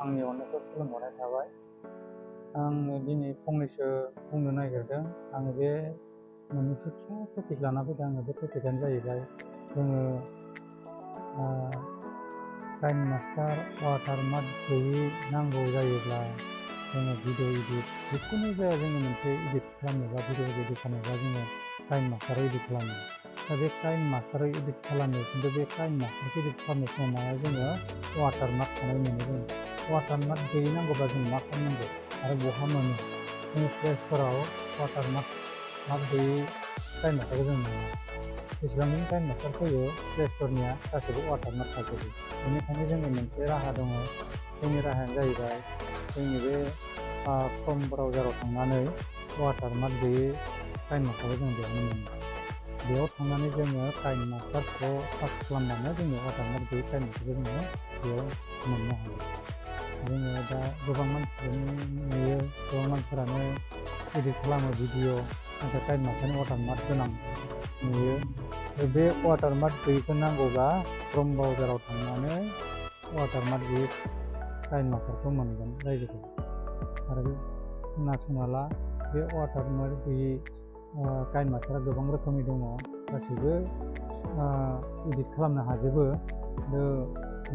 आंनि अननायखौ खुलुमहरनाय थाबाय। आङो दिनै फंनैसो बुंनो नागिरदों। आङो बे मोननैसो फिसा टपिक लाना फैदों। आङो बे टपिकआनो जाहैबाय जोङो काइन मास्टार वाटारमार्क गैयै नांगौ जायोब्ला जोङो भिडिअ इडिट जिखुनु जाया जोङो मोनसे इडिट खालामनोबा भिडिअ इडिट खालामनोबा जोङो काइन मास्टाराव इडिट खालामो। दा बे काइन मास्टाराव इडिट खालामो, खिन्थु बे काइन मास्टारखौ इडिट खालामनाय समाव जोङो वाटारमार्क थानाय मोनो। जों वाटारमार्क गैयै नांगौबा जों मा खालामनांगौ आरो बहा मोनो? जोङो प्ले स्ट'राव वाटारमार्क गैयै काइन मास्टारखौ जों मोना। जेसेबांखिनि काइन मास्टार फैयो प्ले स्ट'रनिया गासैबो वाटारमार्क थाजोबो। बेनिखायनो जोङो मोनसे राहा दङ। जोंनि राहायानो जाहैबाय जोंनि बे क्रोम ब्राउजाराव थांनानै वाटारमार्क गैयै काइन मास्टारखौ जों बेयावनो मोनो। बेयाव थांनानै जोङो काइन मास्टारखौ सार्च खालामनानै जोङो वाटारमार्क गैयै काइन मास्टारखौ जोङो बेयाव मोननो हायो। जोङो दा गोबां मानसिफोरनि नुयो, गोबां मानसिफोरानो इडिट खालामो भिडिअ, नाथाय काइन मास्टारनि वाटारमार्क गोनां नुयो। बे वाटारमार्क गैयैखौ नांगौब्ला क्रोम ब्राउजाराव थांनानै वाटारमार्क गैयै काइन मास्टारखौ मोनगोन रायजोखौ। आरो खोनासङाला, बे वाटारमार्क गैयै काइन मास्टारा गोबां रोखोमनि दङ। गासैबो इडिट खालामनो हाजोबो।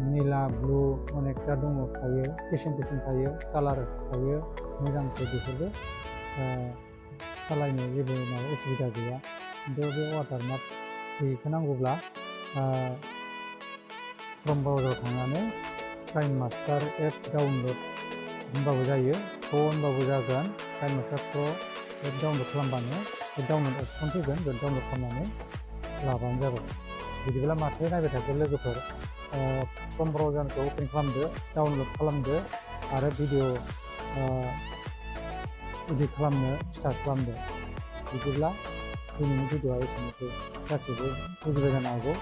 निला, ब्लु अनेकथा दङ, थायो, किसिम थायो, कालार थायो, मोजांखौ बेफोरबो सालायनो जेबो माबा उसुबिदा गैया। खिन्थु बे वाटारमार्क गैयैखौ नांगौब्ला क्रोम ब्राउजाराव थांनानै काइन मास्टार एप डाउनलड होनबाबो जायो, प्र होनबाबो जागोन। काइन मास्टार प्र एप डाउनलड खालामबानो बे डाउनलड अपसन फैगोन, बेयाव डाउनलड खालामनानै लाबानो जाबाय। बिदिब्ला माथो नायबाय थाखो लोगोफोर? क्रोम ब्राउजारखौ अपेन खालामदो, डाउनलड खालामदो आरो भिडिअ इडिट खालामनो स्टार्ट खालामदो। बिदिब्ला दिनैनि भिडिअआ एसेनोसै। गासैबो बुजिबाय जानो हागौ।